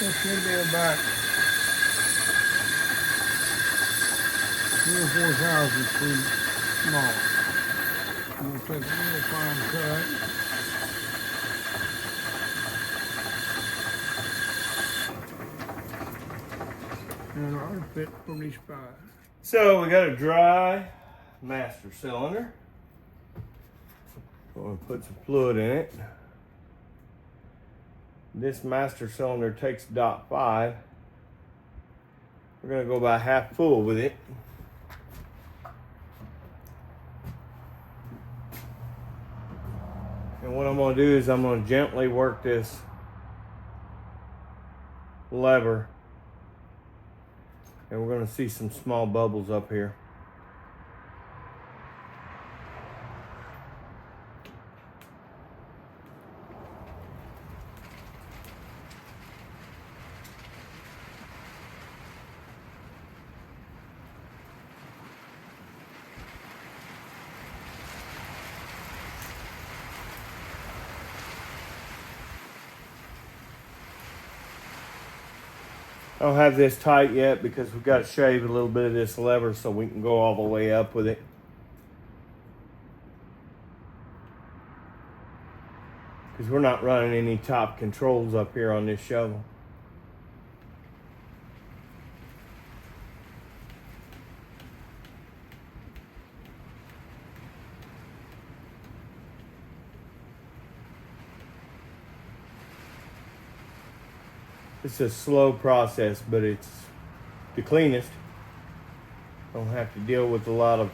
This should be about 3 or 4 thousandths too small. I'm going to take a real fine cut. And I'll fit pretty spot. So we got a dry master cylinder. We're going to put some fluid in it. This master cylinder takes .5. We're going to go about half full with it. And what I'm going to do is I'm going to gently work this lever, and we're going to see some small bubbles up here. I don't have this tight yet because we've got to shave a little bit of this lever so we can go all the way up with it. Because we're not running any top controls up here on this shovel. It's a slow process, but it's the cleanest. Don't have to deal with a lot of...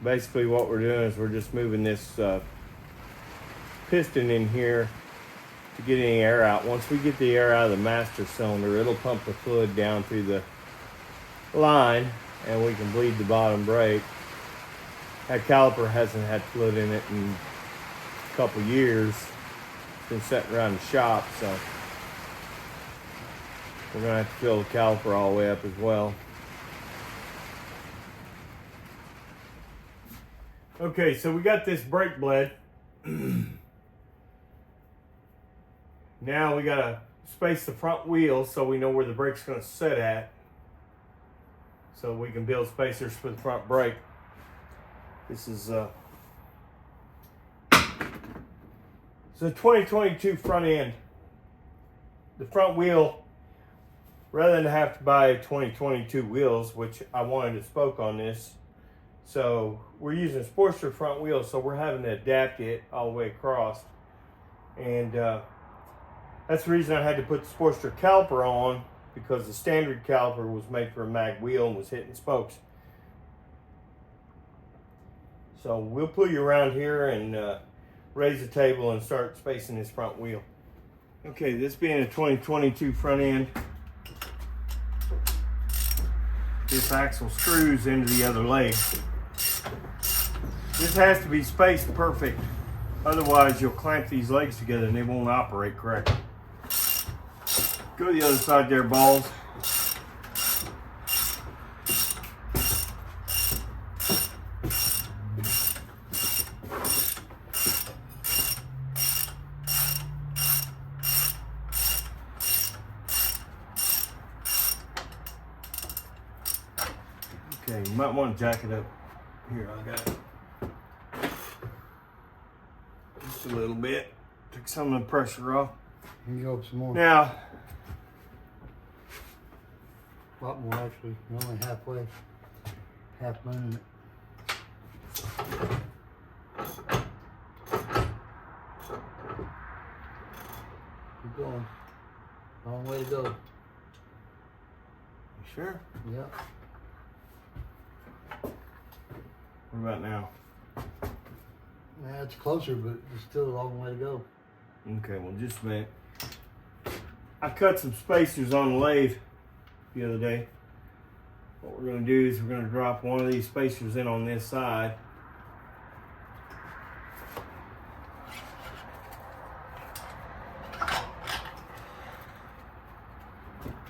Basically what we're doing is we're just moving this piston in here to get any air out. Once we get the air out of the master cylinder, it'll pump the fluid down through the line and we can bleed the bottom brake. That caliper hasn't had fluid in it in a couple years. Been sitting around the shop, so we're gonna have to fill the caliper all the way up as well. Okay, so we got this brake blade. Now we gotta space the front wheel so we know where the brake's gonna sit at, so we can build spacers for the front brake. This is it's a 2022 front end. The front wheel, rather than have to buy 2022 wheels, which I wanted to spoke on this, so we're using Sportster front wheels, so we're having to adapt it all the way across. And that's the reason I had to put the Sportster caliper on, because the standard caliper was made for a mag wheel and was hitting spokes. So we'll pull you around here and raise the table and start spacing this front wheel. Okay, this being a 2022 front end, this axle screws into the other leg. This has to be spaced perfect, otherwise you'll clamp these legs together and they won't operate correctly. Go to the other side there, balls. Okay, you might want to jack it up. Here, I got it. Just a little bit. Took some of the pressure off. You go up some more. Now, A lot more actually. You're only halfway. Half moon it. Keep going. Long way to go. you sure? Yep. What about now? Yeah, it's closer, but it's still a long way to go. Okay, well, just a minute. I cut some spacers on the lathe the other day. What we're going to do is we're going to drop one of these spacers in on this side.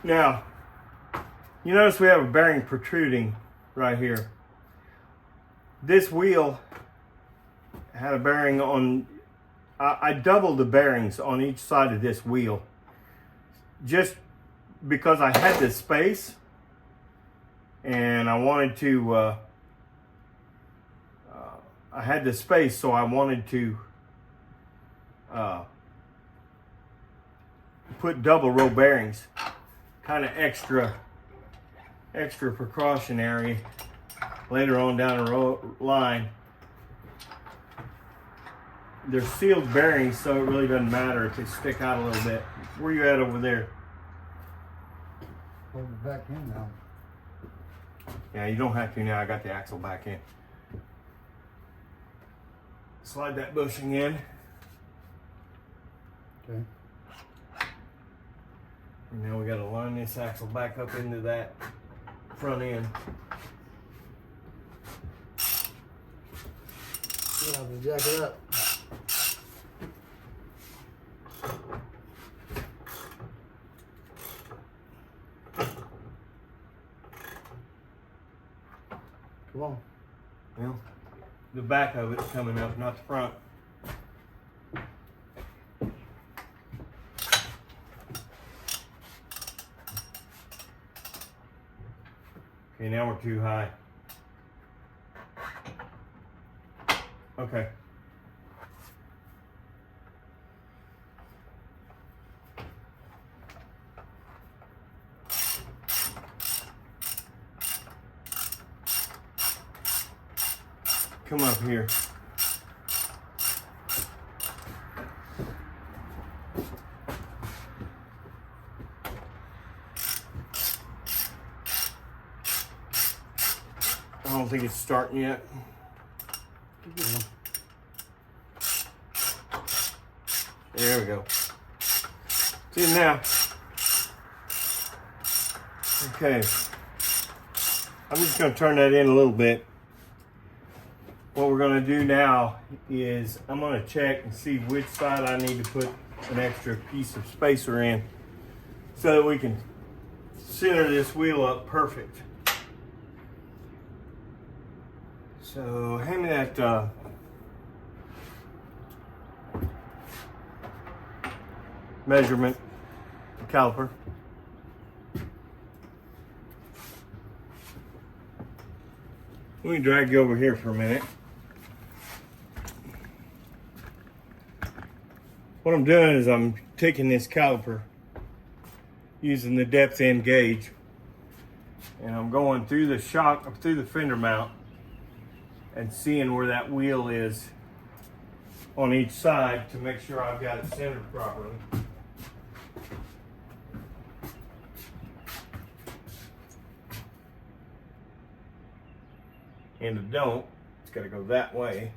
Now, you notice we have a bearing protruding right here. This wheel had a bearing on I doubled the bearings on each side of this wheel just because I had the space and I wanted to I had the space, so I wanted to put double row bearings, kind of extra precautionary later on down the line. They're sealed bearings, so it really doesn't matter if they stick out a little bit. Where you at over there? Hold it back in now. Yeah, you don't have to now. I got the axle back in. Slide that bushing in. Okay. And now we got to line this axle back up into that front end. You have to jack it up. Come on. Well, the back of it's coming up, not the front. Okay, now we're too high. Okay. Come up here. I don't think it's starting yet. There we go. See now. Okay. I'm just going to turn that in a little bit. What we're going to do now is I'm going to check and see which side I need to put an extra piece of spacer in so that we can center this wheel up perfect. So hand me that measurement caliper. Let me drag you over here for a minute. What I'm doing is I'm taking this caliper using the depth end gauge and I'm going through the shock, through the fender mount and seeing where that wheel is on each side to make sure I've got it centered properly. And if I don't, it's got to go that way.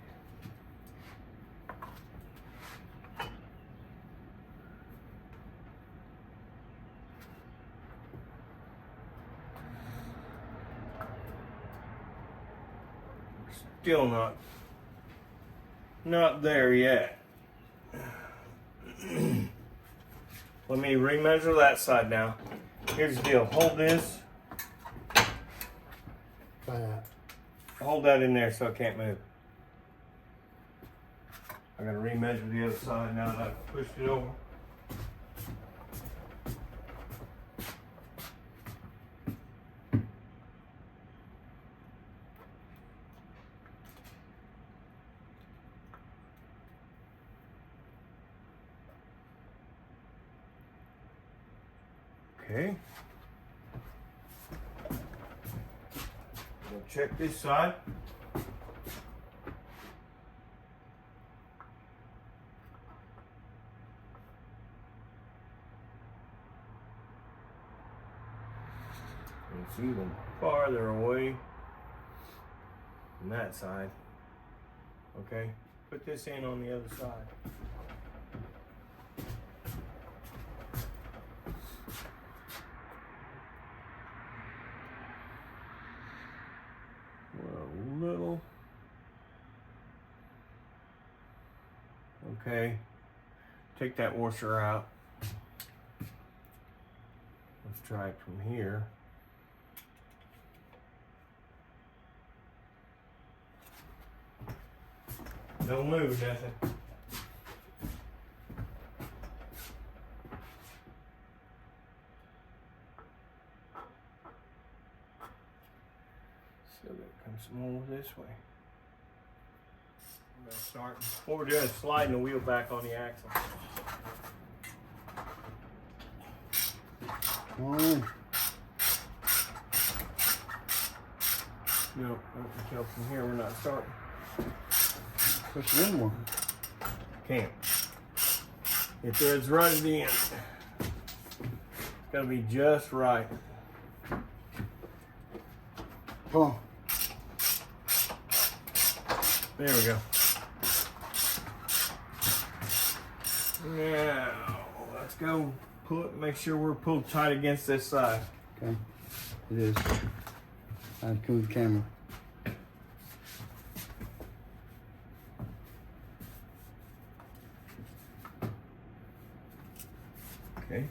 Still not there yet. Let me remeasure that side now. Here's the deal. Hold this. Try that. Hold that in there so it can't move. I'm gonna remeasure the other side now that I've pushed it over. Okay. We'll check this side. It's even farther away from that side. Okay, put this in on the other side. We're a little. Okay, take that washer out. Let's try it from here. Don't move, nothing. some more this way. I'm gonna start. What we're doing is sliding the wheel back on the axle. Oh, No, I can tell from here we're not starting. push one more. Can't. It threads right at the end. It's gotta be just right. Oh, There we go. Now, let's go pull it, make sure we're pulled tight against this side. okay. It is. I have to come with the camera. Okay.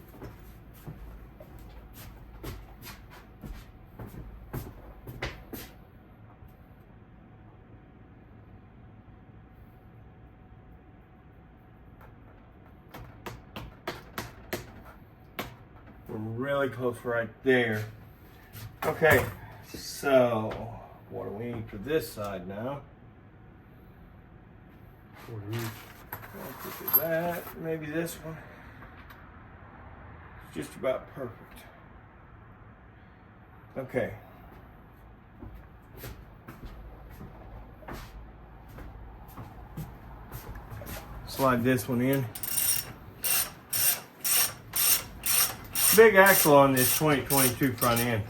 We're really close right there. Okay, so what do we need for this side now? 1/4 inch. I'll do that, maybe this one. It's just about perfect. Okay. Slide this one in. Big axle on this 2022 front end.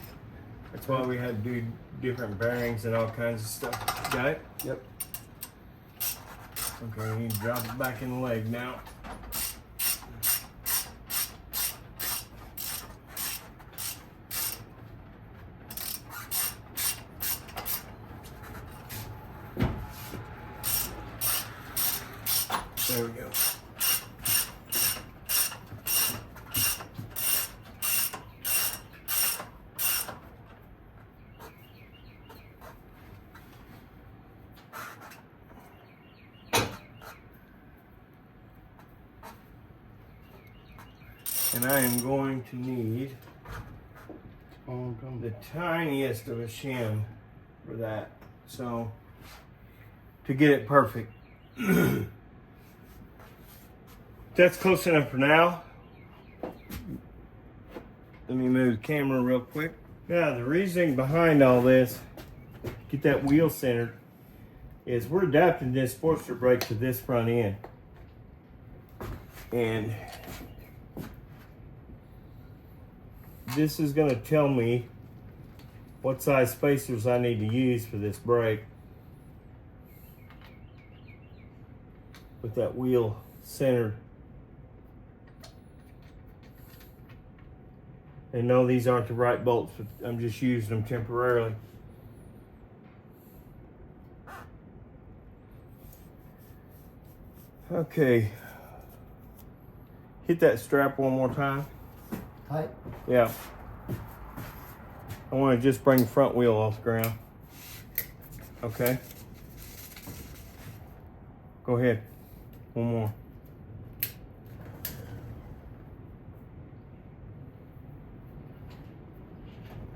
That's why we had to do different bearings and all kinds of stuff. Got it? Yep. Okay, we need to drop it back in the leg now. There we go. And I am going to need Oh, come. the tiniest of a shim for that. So, to get it perfect. That's close enough for now. Let me move the camera real quick. Now, the reasoning behind all this, get that wheel centered, is we're adapting this Sportster brake to this front end. And this is going to tell me what size spacers I need to use for this brake with that wheel centered. And no, these aren't the right bolts, but I'm just using them temporarily. Okay. Hit that strap one more time. Tight. Yeah. I want to just bring the front wheel off the ground. Okay. Go ahead. One more.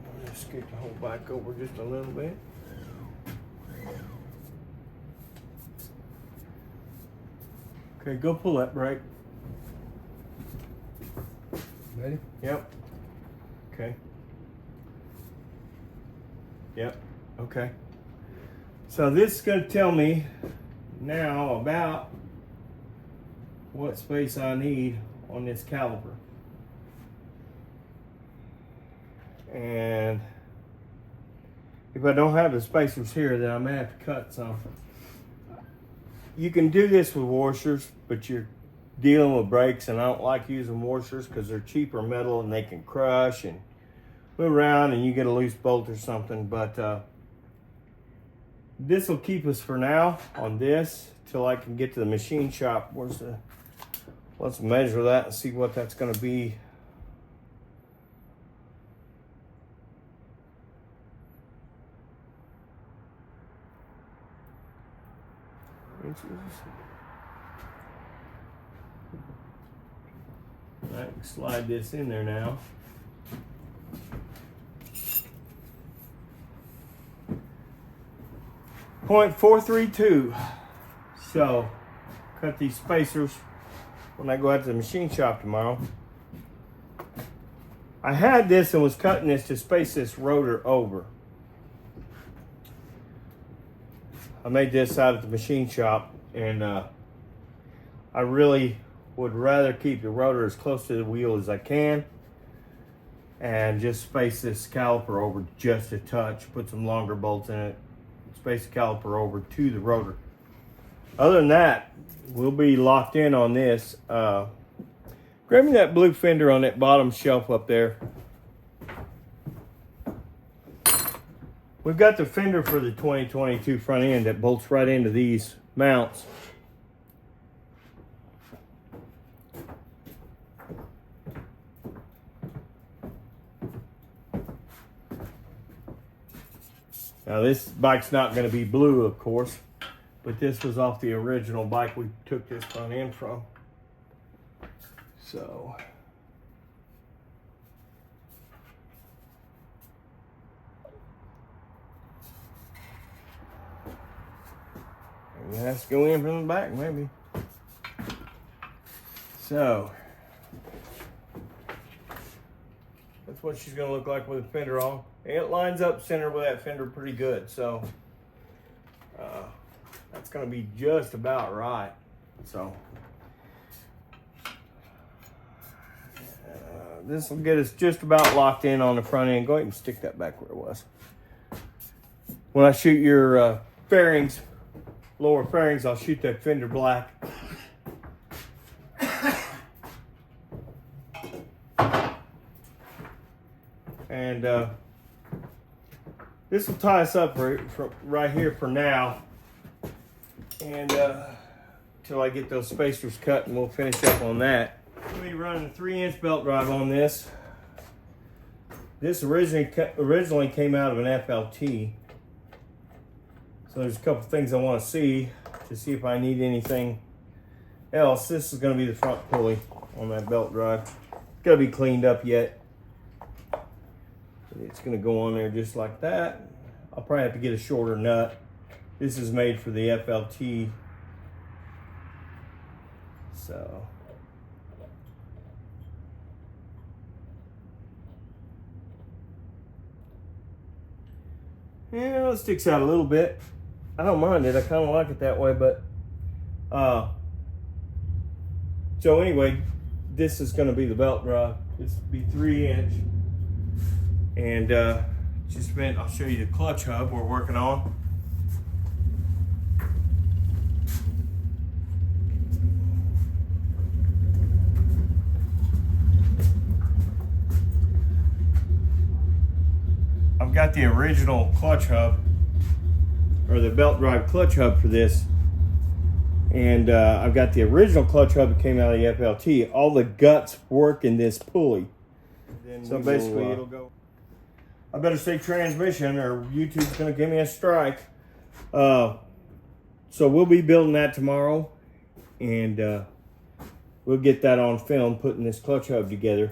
I'll just scoot the whole back over just a little bit. Okay, go pull that brake. Ready? Yep. Okay. Yep. Okay. So this is going to tell me now about what space I need on this caliper. And if I don't have the spacers here, then I may have to cut something. You can do this with washers, but you're dealing with brakes, and I don't like using washers because they're cheaper metal and they can crush and move around and you get a loose bolt or something. But this will keep us for now on this till I can get to the machine shop. Let's measure that and see what that's going to be. Inches. I can slide this in there now. 0.432. So, cut these spacers when I go out to the machine shop tomorrow. I had this and was cutting this to space this rotor over. I made this out at the machine shop, and I really would rather keep the rotor as close to the wheel as I can and just space this caliper over just a touch, put some longer bolts in it, space the caliper over to the rotor. Other than that, we'll be locked in on this. Grab me that blue fender on that bottom shelf up there. We've got the fender for the 2022 front end that bolts right into these mounts. Now this bike's not going to be blue, of course, but this was off the original bike we took this front end from. So, it has to go in from the back, maybe. So, that's what she's going to look like with the fender on. And it lines up center with that fender pretty good, so that's going to be just about right. So, this will get us just about locked in on the front end. Go ahead and stick that back where it was. When I shoot your fairings, lower fairings, I'll shoot that fender black. And this will tie us up right here for now. And till I get those spacers cut, and we'll finish up on that. I'm going to be running a 3-inch belt drive on this. This originally came out of an FLT. So there's a couple things I want to see if I need anything else. This is going to be the front pulley on that belt drive. It's got to be cleaned up yet. It's going to go on there just like that. I'll probably have to get a shorter nut. This is made for the FLT. So, yeah, it sticks out a little bit. I don't mind it. I kind of like it that way, but so anyway, this is going to be the belt drive. This will be 3-inch. And I'll show you the clutch hub we're working on. I've got the original clutch hub, or the belt drive clutch hub for this. And I've got the original clutch hub that came out of the FLT. All the guts work in this pulley. So basically it'll go. I better say transmission or YouTube's gonna give me a strike. So we'll be building that tomorrow, and we'll get that on film, putting this clutch hub together.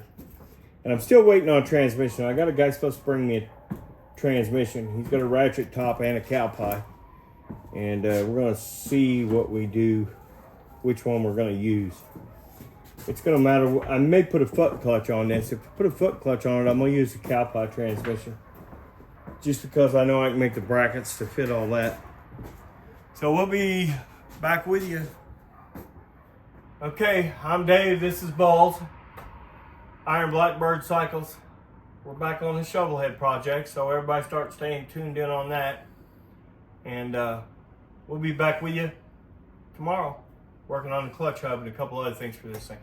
And I'm still waiting on a transmission. I got a guy supposed to bring me a transmission. He's got a ratchet top and a cow pie. And we're gonna see what we do, which one we're gonna use. It's gonna matter. I may put a foot clutch on this. If I put a foot clutch on it, I'm gonna use the cow pie transmission, just because I know I can make the brackets to fit all that. So we'll be back with you. Okay, I'm Dave. This is Balls. Iron Blackbird Cycles. We're back on the Shovelhead project, so everybody start staying tuned in on that. And we'll be back with you tomorrow, working on the clutch hub and a couple other things for this thing.